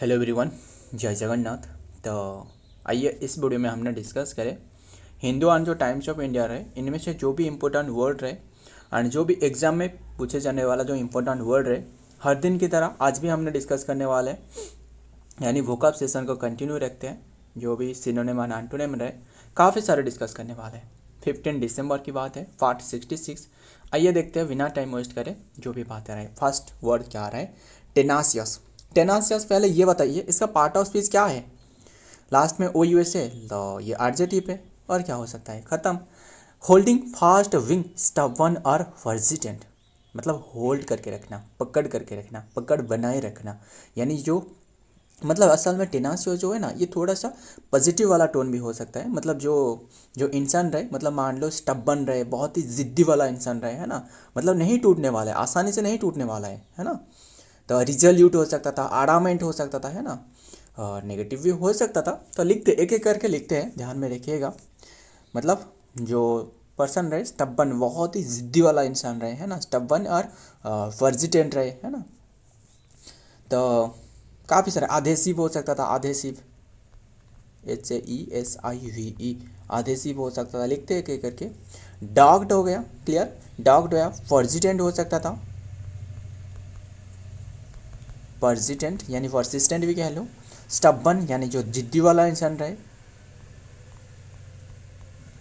Hello everyone, जय जगन्नाथ। तो आइए इस वीडियो में हमने डिस्कस करें हिंदू और जो टाइम्स ऑफ इंडिया रहे इनमें से जो भी इम्पोर्टेंट वर्ड रहे एंड जो भी एग्जाम में पूछे जाने वाला जो इम्पोर्टेंट वर्ड रहे हर दिन की तरह आज भी हमने डिस्कस करने वाले हैं। यानी वोकैब सेशन को कंटिन्यू रखते हैं। जो भी सिनोनिम और एंटोनिम रहे काफ़ी सारे डिस्कस करने वाले हैं। 15 दिसंबर की बात है, पार्ट 66। आइए देखते हैं बिना टाइम वेस्ट करें जो भी बातें रहे। फर्स्ट वर्ड क्या रहा है? टेनासियस। टेनासियस, पहले ये बताइए इसका पार्ट ऑफ स्पीच क्या है? लास्ट में ओ यूएसए, तो ये एडजेक्टिव है और क्या हो सकता है? खत्म। होल्डिंग फास्ट विंग स्टबर्न और वर्जिटेंट, मतलब होल्ड करके रखना, पकड़ करके रखना, पकड़ बनाए रखना। यानी जो मतलब असल में टेनासियस जो है ना, ये थोड़ा सा पॉजिटिव वाला टोन भी हो सकता है। मतलब जो जो इंसान रहे, मतलब मान लो स्टबर्न रहे, बहुत ही ज़िद्दी वाला इंसान रहे, है ना, मतलब नहीं टूटने वाला है, आसानी से नहीं टूटने वाला है ना। तो रिजल्यूट हो सकता था, आडामेंट हो सकता था, है ना, और नेगेटिव भी हो सकता था। तो लिखते एक एक करके लिखते हैं, ध्यान में रखिएगा। मतलब जो पर्सन रहे स्टबर्न, बहुत ही ज़िद्दी वाला इंसान रहे, है ना, स्टबर्न और वर्जिटेंट रहे, है ना। तो काफ़ी सारे, आधेसिव हो सकता था, आधेसिव, HAESIVE, आधेसिव हो सकता था। लिखते एक एक करके। डॉग्ड हो गया, क्लियर, डॉग्ड हो गया। वर्जिटेंट हो सकता था, पर्सिस्टेंट यानी पर्सिस्टेंट भी कह लो। स्टबर्न यानी जो जिद्दी वाला इंसान रहे,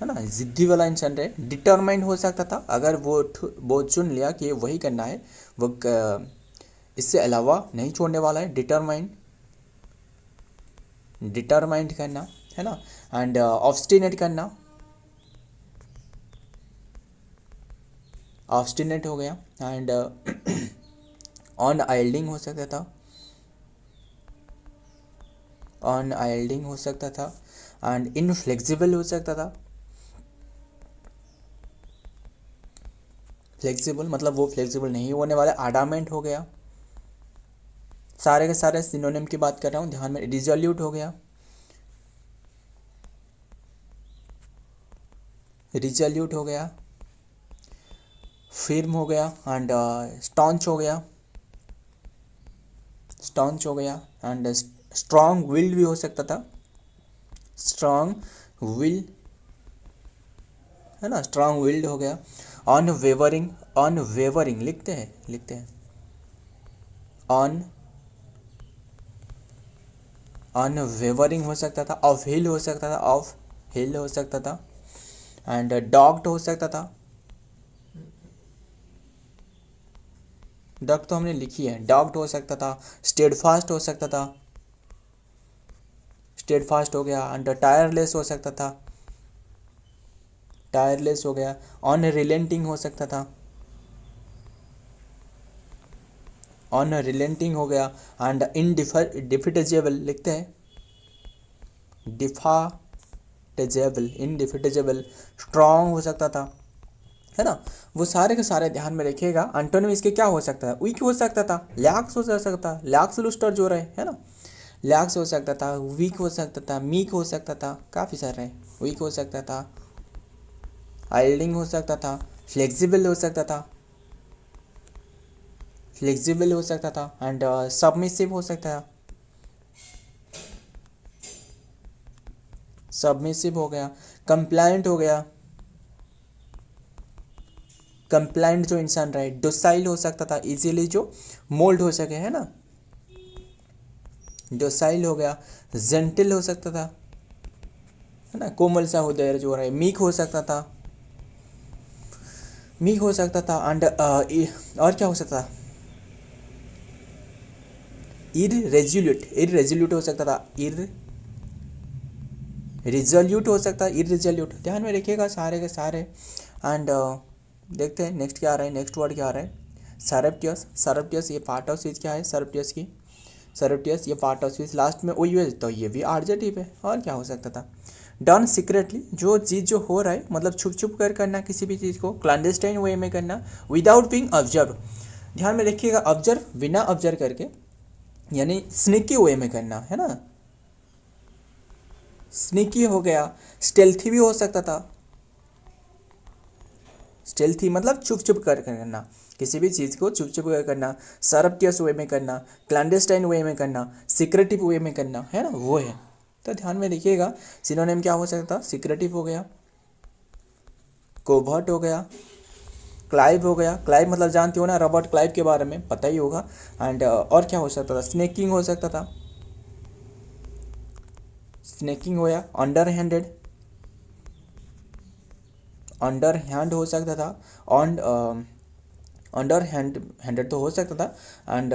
है ना, जिद्दी वाला इंसान रहे। डिटरमाइंड हो सकता था, अगर वो चुन लिया कि वही करना है, वो इससे अलावा नहीं छोड़ने वाला है। डिटरमाइंड, डिटरमाइंड करना, है ना। एंड ऑब्स्टिनेट करना, ऑब्स्टिनेट हो गया। एंड अनआइल्डिंग हो सकता था, अनआइल्डिंग हो सकता था। एंड इनफ्लेक्सिबल हो सकता था, फ्लेक्सिबल मतलब वो फ्लेक्सिबल नहीं होने वाला। आडामेंट हो गया। सारे के सारे सिनोनिम की बात कर रहा हूँ, ध्यान में। रिजोल्यूट हो गया, रिजोल्यूट हो गया। फिर्म हो गया। एंड स्टॉन्च हो गया, स्टॉन्च हो गया। एंड स्ट्रॉन्ग विल्ड भी हो सकता था, स्ट्रॉन्ग विल, है ना, स्ट्रॉन्ग विल्ड हो गया। अनवेवरिंग, अनवेवरिंग लिखते हैं, लिखते हैं। अन अनवेवरिंग हो सकता था। ऑफ हिल हो सकता था, ऑफ हिल हो सकता था। एंड डॉग्ड हो सकता था। डॉग तो हमने लिखी है, डॉग्ड हो सकता था। स्टेडफास्ट हो सकता था, स्टेडफास्ट हो गया। एंड टायरलेस हो सकता था, टायरलेस हो गया। अनरिलेंटिंग हो सकता था, अनरिलेंटिंग हो गया। एंड डिफिटेजेबल लिखते हैं, डिफाटेजेबल, इनडिफिटेजेबल। स्ट्रॉन्ग हो सकता था, है ना। वो सारे के सारे ध्यान में रखिएगा। एंटोनिम इसके क्या हो सकता है? वीक हो सकता था, लैक्स हो सकता था, लैक्स लुस्टर जो रहे, है ना, लैक्स हो सकता था, वीक हो सकता था, मीक हो सकता था, काफ़ी सारे हैं। वीक हो सकता था, आइल्डिंग हो सकता था, फ्लेक्सिबल हो सकता था, फ्लेक्सिबल हो सकता था। एंड सबमिसिव हो सकता था, सबमिसिव हो गया। कंप्लायंट हो गया, कंप्लायंट जो इंसान रहे। डोसाइल हो सकता था, इजीली जो मोल्ड हो सके, है ना, डोसाइल हो गया। जेंटिल हो सकता था, है ना, कोमल सा हृदय जो रहे। मीक हो सकता था, मीक हो सकता था। एंड और क्या हो सकता था? इरेजोल्यूट, इरेजोल्यूट हो सकता था, इर रिजोल्यूट हो सकता है, इरेजोल्यूट। ध्यान में रखिएगा सारे के सारे। एंड देखते हैं नेक्स्ट क्या आ रहा है, नेक्स्ट वर्ड क्या आ रहा है? सरप्टियस, सरप्टियस ये पार्ट ऑफ स्पीच क्या है? सरप्टियस की, सरप्टियस ये पार्ट ऑफ स्पीच। लास्ट में ओ यूएस, तो ये भी एडजेक्टिव है। और क्या हो सकता था? डन सीक्रेटली, जो चीज़ जो हो रहा है, मतलब छुप छुप कर करना किसी भी चीज़ को, क्लैंडस्टाइन वे में करना, विदाउट बीइंग ऑब्जर्व। ध्यान में रखिएगा, ऑब्जर्व, बिना ऑब्जर्व करके, यानी स्निकी वे में करना, है ना, स्निकी हो गया। स्टेल्थी भी हो सकता था, स्टेल्थी मतलब छुप छुप कर करना, किसी भी चीज़ को छुप छुप कर करना, सरप्टियस वे में करना, क्लैंडस्टाइन वे में करना, सिक्रेटिव वे में करना, है ना, वो है। तो ध्यान में रखिएगा, सिनोनिम क्या हो सकता, सिक्रेटिव हो गया, कोवर्ट हो गया, क्लाइव हो गया। क्लाइव मतलब जानते हो ना, रॉबर्ट क्लाइव के बारे में पता ही होगा। एंड और क्या हो सकता था, स्नेकिंग हो सकता था, स्नेकिंग हो गया, अंडर हैंडेड, अंडर हैंड हो सकता था, ऑन अंडर हैंडेड तो हो सकता था। एंड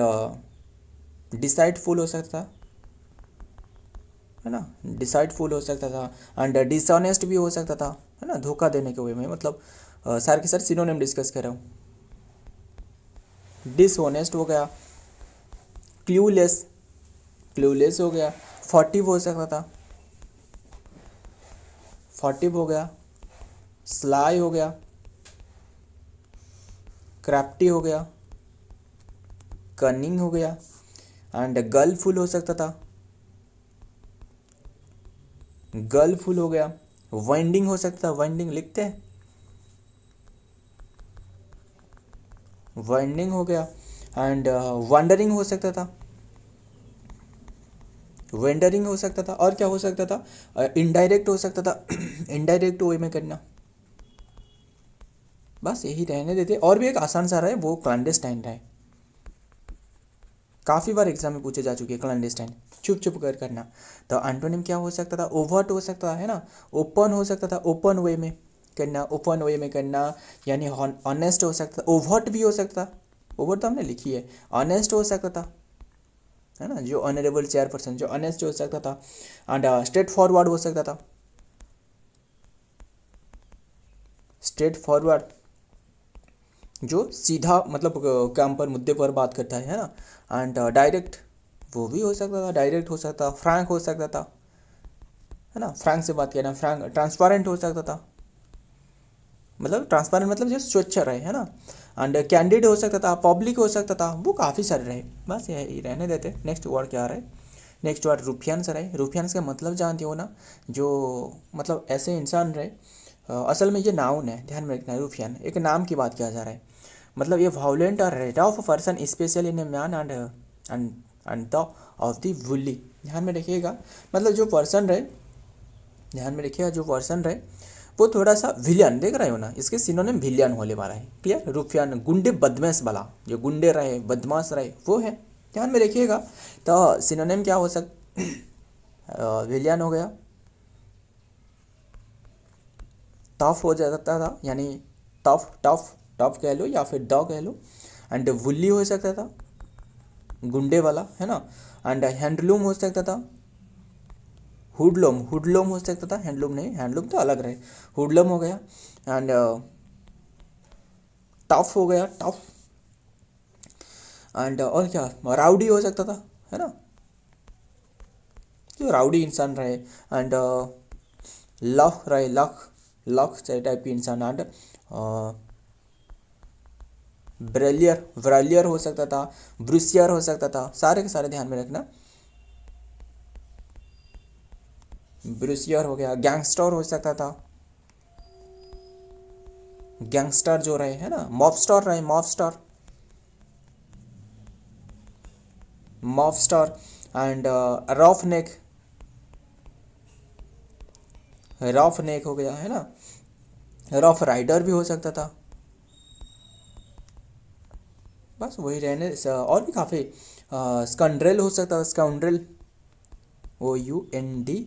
डिसाइडफुल हो सकता था, है ना, डिसाइडफुल हो सकता था। एंड डिसऑनेस्ट भी हो सकता था, है ना, धोखा देने के वे में। मतलब सारे के सारे सिनोनिम डिस्कस कर रहा हूँ। डिसऑनेस्ट हो गया, क्लूलेस, क्लूलेस हो गया, फॉर्टिव हो सकता था, फॉर्टिव हो गया, स्लाई हो गया, क्राफ्टी हो गया, कनिंग हो गया। एंड गर्लफुल हो सकता था, गर्लफुल हो गया, वाइंडिंग हो सकता था, वाइंडिंग लिखते हैं, वाइंडिंग हो गया। एंड वंडरिंग हो सकता था, वेंडरिंग हो सकता था। और क्या हो सकता था, इनडायरेक्ट हो सकता था, इनडायरेक्ट वे में करना। बस यही रहने देते। और भी एक आसान सा रहा है, वो क्लैंडस्टाइन रहा है, काफ़ी बार एग्जाम में पूछे जा चुके हैं क्लैंडस्टाइन, छुप छुप कर करना। तो एंटोनिम क्या हो सकता था, ओवर्ट हो सकता है ना, ओपन हो सकता था, ओपन वे में करना, ओपन वे में करना, यानी ऑनेस्ट हो सकता था। ओवर्ट भी हो सकता था, ओवर्ट तो हमने लिखी है, ऑनेस्ट हो सकता था, है ना, जो ऑनरेबल चेयरपर्सन, जो ऑनेस्ट हो सकता था। एंड स्ट्रेट फॉरवर्ड हो सकता था, स्ट्रेट फॉरवर्ड जो सीधा मतलब काम पर मुद्दे पर बात करता है ना। एंड डायरेक्ट वो भी हो सकता था, डायरेक्ट हो सकता था, फ्रैंक हो सकता था, है ना, फ्रैंक से बात करना, फ्रैंक। ट्रांसपेरेंट हो सकता था, मतलब ट्रांसपेरेंट मतलब जो स्वच्छ रहे, है ना। एंड कैंडिड हो सकता था, पब्लिक हो सकता था, वो काफ़ी सारे रहे। बस यही रहने देते। नेक्स्ट वर्ड क्या रहे, नेक्स्ट वर्ड रुफियंस रहे। रुफियंस का मतलब जानते हो ना, जो मतलब ऐसे इंसान रहे, असल में ये नाउन है, ध्यान में रखना। रुफियन एक नाम की बात किया जा रहा है, मतलब ये वायलेंट और rid of person special in a man and and and the of the woolly. ध्यान में रखिएगा, मतलब जो पर्सन रहे, ध्यान में रखिएगा, जो पर्सन रहे वो थोड़ा सा विलियन, देख रहे हो ना, इसके सिनोनिम विलियन होने वाला है। क्लियर, रुफियन, गुंडे, बदमाश वाला, जो गुंडे रहे, बदमाश रहे, वो है। ध्यान में रखिएगा। तो सिनोनिम क्या हो सकता, विलियन हो गया, टफ हो जाता था, यानी टफ टफ टफ कह लो या फिर द कह लो। एंड वुल्ली हो सकता था, गुंडे वाला, है ना। एंड हैंडलूम हो सकता था, हुडलूम, हुडलूम हो सकता था, हैंडलूम नहीं, हैंडलूम तो अलग रहे, हुडलूम हो गया। एंड टफ हो गया, टफ। एंड और क्या, राउडी हो सकता था, है ना, जो राउडी इंसान रहे। एंड लख रहे, लख, लख टाइप की इंसान। एंड ब्रेलियर, व्रालियर हो सकता था, ब्रूसियर हो सकता था, सारे के सारे ध्यान में रखना। ब्रूसियर हो गया, गैंगस्टर हो सकता था, गैंगस्टर जो रहे, है ना, मॉबस्टर रहे, mobster, mobster. And rough neck, rough neck हो गया, है ना, रफ राइडर भी हो सकता था। बस वही रहने और भी काफ़ी, स्काउंड्रेल हो सकता था, स्काउंड्रेल, OUNDREL,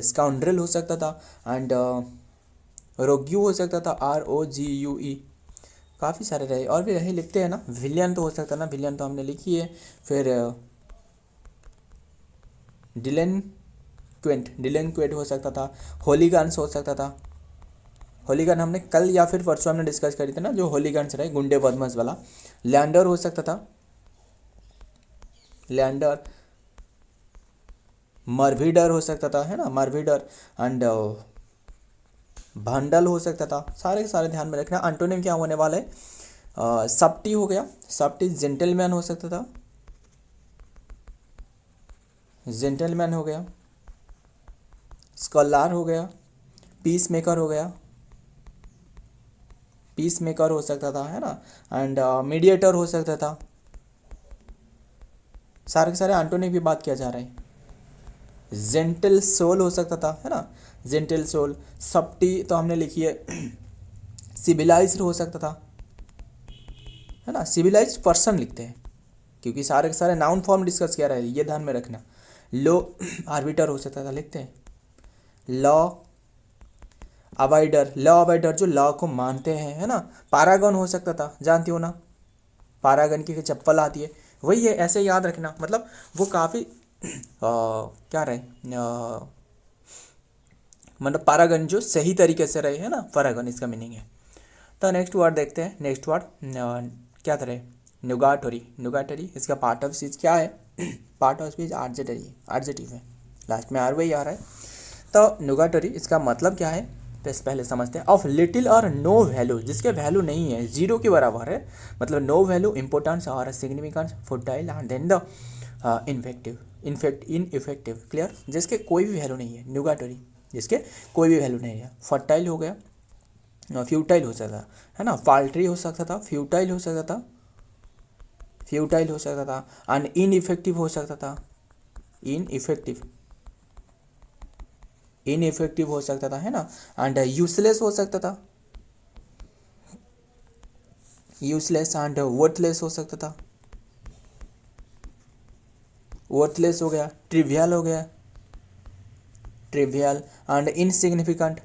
स्काउंड्रेल हो सकता था। एंड रोग्यू हो सकता था, ROGUE। काफ़ी सारे रहे, और भी रहे, लिखते हैं ना। विलियन तो हो सकता ना, विलियन तो हमने लिखी है। फिर डिलेंक्वेंट हो सकता था, होलीगन्स हो सकता था। होलीगन हमने कल या फिर परसों हमने डिस्कस करी थी ना, जो होलीगन्स रहे, गुंडे बदमाश वाला। लैंडर हो सकता था, लैंडर। मरवीडर हो सकता था, है ना, मरवीडर। एंड भंडल हो सकता था। सारे के सारे ध्यान में रखना। एंटोनिम क्या होने वाला है, सप्टी हो गया, सप्टी जेंटलमैन हो सकता था, जेंटलमैन हो गया। स्कॉलर हो गया, पीस मेकर हो गया, पीस मेकर हो सकता था, है ना, एंड मीडिएटर हो सकता था। सारे के सारे एंटोनिम की बात किया जा रहा है। जेंटल सोल हो सकता था, है ना, जेंटल सोल। सप्टी तो हमने लिखी है। सिविलाइज्ड हो सकता था, है ना, सिविलाइज्ड पर्सन लिखते हैं क्योंकि सारे के सारे नाउन फॉर्म डिस्कस किया रहा है, ये ध्यान में रखना। लो आर्बिटर हो सकता था, लिखते हैं। लॉ अबाइडर, लॉ अबाइडर जो लॉ को मानते हैं, है ना। पारागन हो सकता था, जानती हो ना, पारागन की चप्पल आती है, वही है, ऐसे याद रखना। मतलब वो काफ़ी क्या रहे, मतलब पारागन जो सही तरीके से रहे, है ना, पारागन इसका मीनिंग है। तो नेक्स्ट वर्ड देखते हैं। नेक्स्ट वर्ड क्या रहे, नुगाटोरी। नुगाटोरी इसका पार्ट ऑफ स्पीच क्या है? पार्ट ऑफ स्पीच आर्जेटिव है, लास्ट में आर वही आ रहा है। तो नुगाटोरी इसका मतलब क्या है, तो पहले समझते हैं। ऑफ लिटिल और नो वैल्यू, जिसके वैल्यू नहीं है, जीरो के बराबर है, मतलब नो वैल्यू, इंपॉर्टेंस और significance, futile and then the ineffective. Clear, जिसके कोई भी वैल्यू नहीं है, नुगाटोरी जिसके कोई भी वैल्यू नहीं है। फर्टाइल हो गया, फ्यूटाइल हो सकता है ना, फाल्ट्री हो सकता था, फ्यूटाइल हो सकता था, फ्यूटाइल हो सकता था, एंड इनइफेक्टिव हो सकता था, इनइफेक्टिव हो सकता था, है ना, एंड यूजलेस हो सकता था, यूजलेस एंड वर्थलेस हो सकता था, वर्थलेस हो गया, ट्रिवियल हो गया, ट्रिवियल एंड इनसिग्निफिकेंट,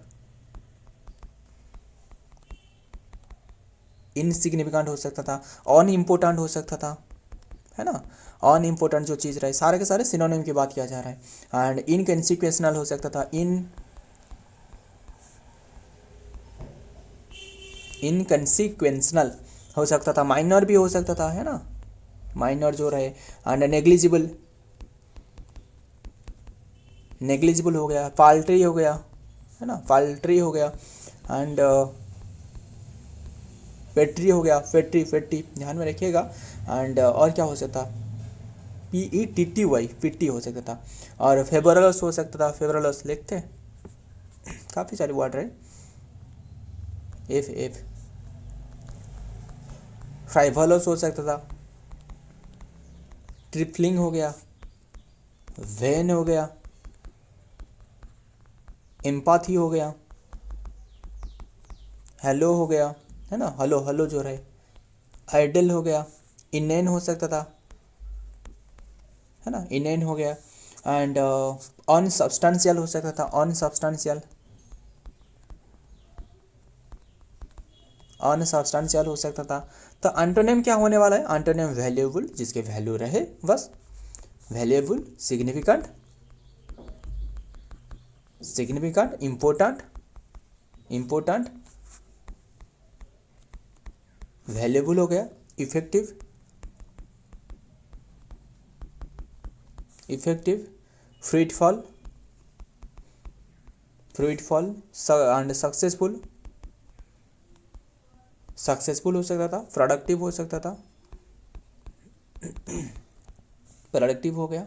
इनसिग्निफिकेंट हो सकता था, अनइम्पोर्टेंट हो सकता था, है ना, अनइम्पोर्टेंट जो चीज़ रहे, सारे के सारे सिनोनिम की बात किया जा रहा है। एंड इनकॉन्सिक्वेंशनल हो सकता था, इनकॉन्सिक्वेंशनल हो सकता था, माइनर भी हो सकता था, है ना, माइनर जो रहे। एंड नेग्लिजिबल, नेग्लिजिबल हो गया, पाल्ट्री हो गया, है ना, पाल्ट्री हो गया, एंड पेट्री हो गया, फेट्री, फेट्टी ध्यान में रखिएगा। एंड और क्या हो सकता, PETTY, पिट्टी हो सकता था। और फेबरलस हो सकता था, फेबरलस लिखते हैं, काफ़ी सारे वर्ड रहे। एफ फ्राइवलस हो सकता था, ट्रिपलिंग हो गया, वेन हो गया, एम्पाथी हो गया, हेलो हो गया, है ना, हेलो हेलो जो रहे, आइडल हो गया, इनेन हो सकता था, है ना, इनेन हो गया। एंड अनसब्सटेंशियल हो सकता था, अनसब्सटेंशियल, अनसब्सटेंशियल हो सकता था। तो एंटोनिम क्या होने वाला है? एंटोनिम वैल्यूएबल, जिसके वैल्यू रहे बस, valuable, significant, significant, important, important, valuable हो गया, effective, effective, fruitful, fruitful and successful, successful हो सकता था, प्रोडक्टिव हो सकता था, प्रोडक्टिव हो गया,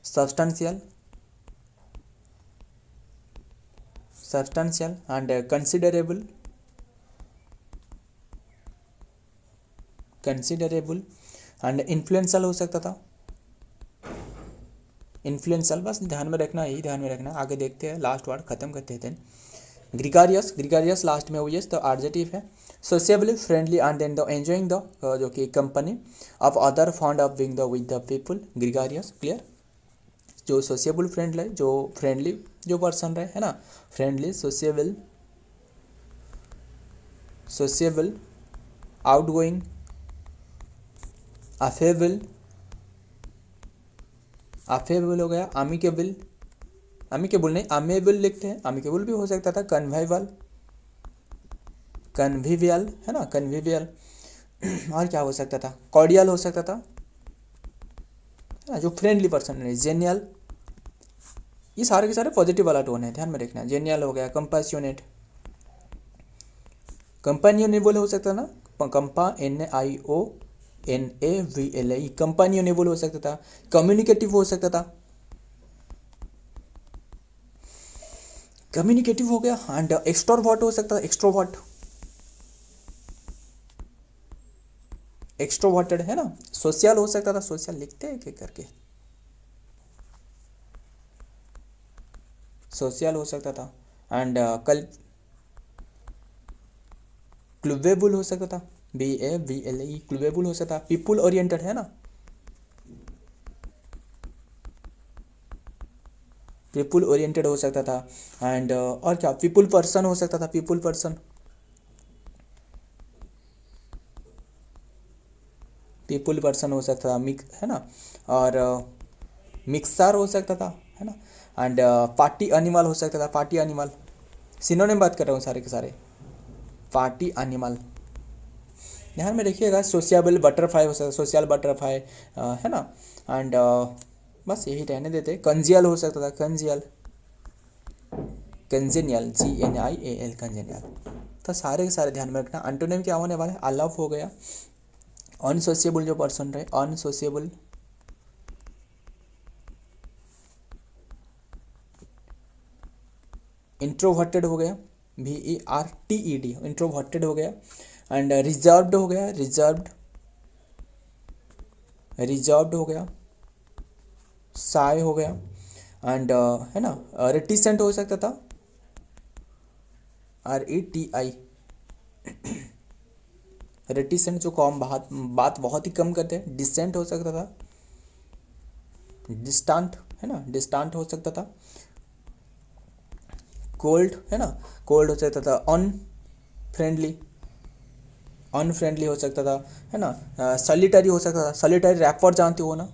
substantial, substantial and considerable, considerable and influential हो सकता था, इन्फ्लुएंशियल। बस ध्यान में रखना, यही ध्यान में रखना। आगे देखते हैं, लास्ट वर्ड खत्म करते हैं। ग्रिगारियस, ग्रिगारियस लास्ट में हुई है तो एडजेक्टिव है। Sociably, friendly and then the enjoying the, जो कि company of other, fond of being the with the people, gregarious. Clear, जो सोशियबल फ्रेंड रहे, जो फ्रेंडली जो पर्सन रहे, है ना, फ्रेंडली, सोशियबल, सोशियबल, आउटगोइंग, अफेबल, अफेबल हो गया, अमिकेबल, अमिकेबल नहीं, अमेबल लिखते हैं, अमिकेबल भी हो सकता था, कन्वाइवल, कन्विवियल, है ना, कन्विवियल। और क्या हो सकता था? कॉर्डियल हो सकता था, है ना, जो फ्रेंडली पर्सन है, जेनियल। ये सारे के सारे पॉजिटिव वाला टोन है, ध्यान में रखना। जेनियल हो गया, कंपैशनेट, कंपेनियनेबल हो सकता ना, कंपा, NIONAVLE, कंपेनियनेबल हो सकता था, कम्युनिकेटिव हो सकता था, कम्युनिकेटिव हो गया। एंड एक्सट्रोवर्ट हो सकता था, एक्सट्रोवर्ट, एक्सट्रोवर्टेड है ना, सोशल हो सकता था, सोशल लिखते हैं क्या करके, सोशल हो सकता था। एंड कल क्लूवेबल हो सकता था, BABLE क्लूवेबल हो सकता था। पीपुल ओरिएंटेड है ना, पीपुल ओरिएंटेड हो सकता था। एंड और क्या, पीपुल पर्सन हो सकता था, पीपुल पर्सन, पीपुल पर्सन हो सकता था, मिक्स है ना। और मिक्सर हो सकता था, है ना। एंड पार्टी एनिमल हो सकता था, पार्टी एनिमल, सिनोनिम बात कर रहा हूँ सारे के सारे, पार्टी एनिमल। ध्यान में रखिएगा, सोशियबल बटरफ्लाई हो सकता है, सोशल बटरफ्लाई, है ना। एंड बस यही रहने देते। कंजियल हो सकता था, कंजियल, कंजेनियल, GNIAL, कंजेनियल। तो सारे के सारे ध्यान में रखना। एंटोनिम क्या होने वाला है, अलफ हो गया, अनसोशिएबल जो पर्सन रहे, अनसोशिएबल, इंट्रोवर्टेड हो गया, VERTED, इंट्रोवर्टेड हो गया। एंड रिजर्व्ड हो गया, रिजर्व्ड, रिजर्व्ड हो गया, साय हो गया। एंड है ना, रिटिसेंट हो सकता था, RETI, रिटिसेंट जो कॉम बात बहुत ही कम करते हैं। डिसेंट हो सकता था, डिस्टेंट है ना, डिस्टेंट हो सकता था। कोल्ड है ना, कोल्ड हो सकता था। अनफ्रेंडली, अनफ्रेंडली हो सकता था, है ना। सॉलिटरी हो सकता था, सॉलिटरी रैपर जानते हो ना,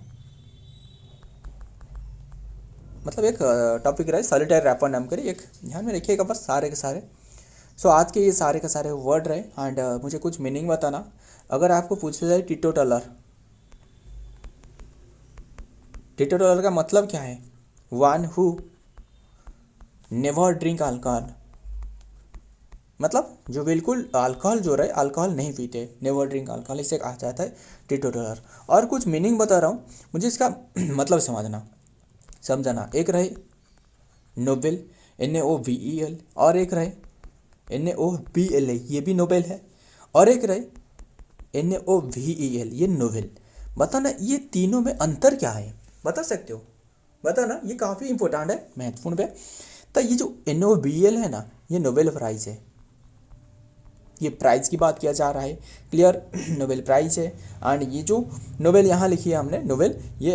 मतलब एक टॉपिक रहे सॉलिटरी रैपर नाम करे, एक ध्यान में रखिएगा बस सारे के सारे। सो आज के ये सारे के सारे वर्ड रहे। एंड मुझे कुछ मीनिंग बताना। अगर आपको पूछा जाए टीटोटलर, टीटोटलर का मतलब क्या है, one who never drink alcohol, मतलब जो बिल्कुल अल्कोहल जो रहे, अल्कोहल नहीं पीते, नेवर ड्रिंक अल्कोहल, इसे कहा जाता है टीटोटलर। और कुछ मीनिंग बता रहा हूँ, मुझे इसका मतलब समझना। एक रहे नोबेल, NOBEL, और एक रहे NOBLA, ये भी नोबेल है, और एक रहे NOVEL, ये नोवेल। बताना ये तीनों में अंतर क्या है, बता सकते हो, बताना, ये काफ़ी इंपॉर्टेंट है, महत्वपूर्ण है। तो ये जो NOBL है ना, ये नोबेल प्राइज़ है, ये प्राइज़ की बात किया जा रहा है, क्लियर, नोबेल प्राइज़ है। एंड ये जो नोबेल यहाँ लिखी है हमने, नोबेल, ये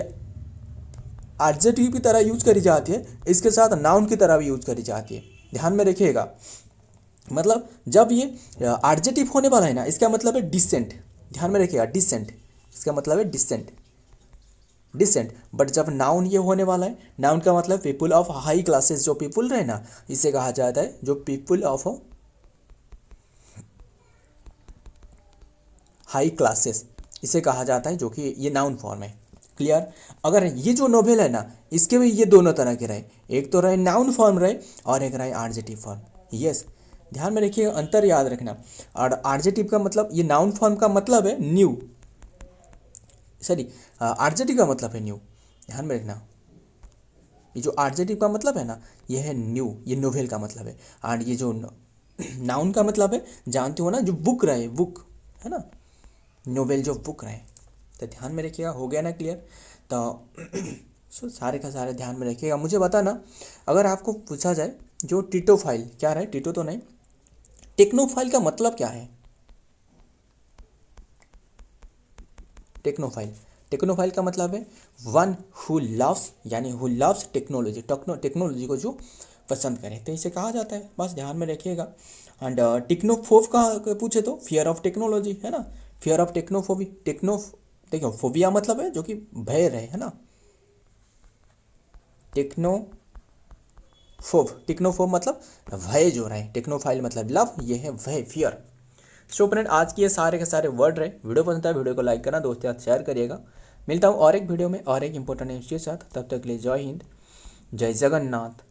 एडजेक्टिव की तरह यूज करी जाती है, इसके साथ नाउन की तरह भी यूज करी जाती है, ध्यान में रखिएगा। मतलब जब ये एडजेक्टिव होने वाला है ना, इसका मतलब है डिसेंट, ध्यान में रखिएगा, डिसेंट, इसका मतलब है डिसेंट, डिसेंट। बट जब नाउन ये होने वाला है, नाउन का मतलब पीपुल ऑफ हाई क्लासेस, जो पीपुल रहे ना, इसे कहा जाता है जो पीपुल ऑफ हाई क्लासेस, इसे कहा जाता है, जो कि ये नाउन फॉर्म है, क्लियर। अगर ये जो नोवेल है ना, इसके भी ये दोनों तरह के रहे, एक तो रहे नाउन फॉर्म रहे, और एक रहे एडजेक्टिव फॉर्म। यस, ध्यान में रखिए, अंतर याद रखना। और एडजेक्टिव का मतलब, ये नाउन फॉर्म का मतलब है न्यू, सॉरी, एडजेक्टिव का मतलब है न्यू, ध्यान में रखना। ये जो एडजेक्टिव का मतलब है ना, ये है न्यू, ये नोवेल का मतलब है। एंड ये जो नाउन का मतलब है, जानते हो ना, जो बुक रहे, बुक है ना, नोवेल जो बुक रहे। तो ध्यान में रखिएगा, हो गया ना क्लियर। तो सो सारे का सारे ध्यान में रखिएगा। मुझे बताना, अगर आपको पूछा जाए जो टीटोफाइल क्या रहे, टीटो तो नहीं, टेक्नोफाइल का मतलब क्या है, टेक्नोफाइल, टेक्नोफाइल का मतलब है वन हु लव्स, यानी हु लव्स टेक्नोलॉजी, टेक्नोलॉजी को जो पसंद करे, तो इसे कहा जाता है, बस ध्यान में रखिएगा। एंड टेक्नोफोब का पूछे तो फियर ऑफ टेक्नोलॉजी, है ना, फियर ऑफ टेक्नोफोबी, देखो फोबिया मतलब है जो कि भय रहे, है ना, टेक्नोफोब मतलब भय जो रहे, टेक्नोफाइल मतलब लव, ये है भय, फियर। सो फ्रेंड, आज के ये सारे के सारे वर्ड रहे। वीडियो पसंद है, वीडियो को लाइक करना, दोस्तों के साथ शेयर करिएगा। मिलता हूँ और एक वीडियो में और एक इंपॉर्टेंट न्यूज़ के साथ, तब तक के लिए जय हिंद, जय जगन्नाथ।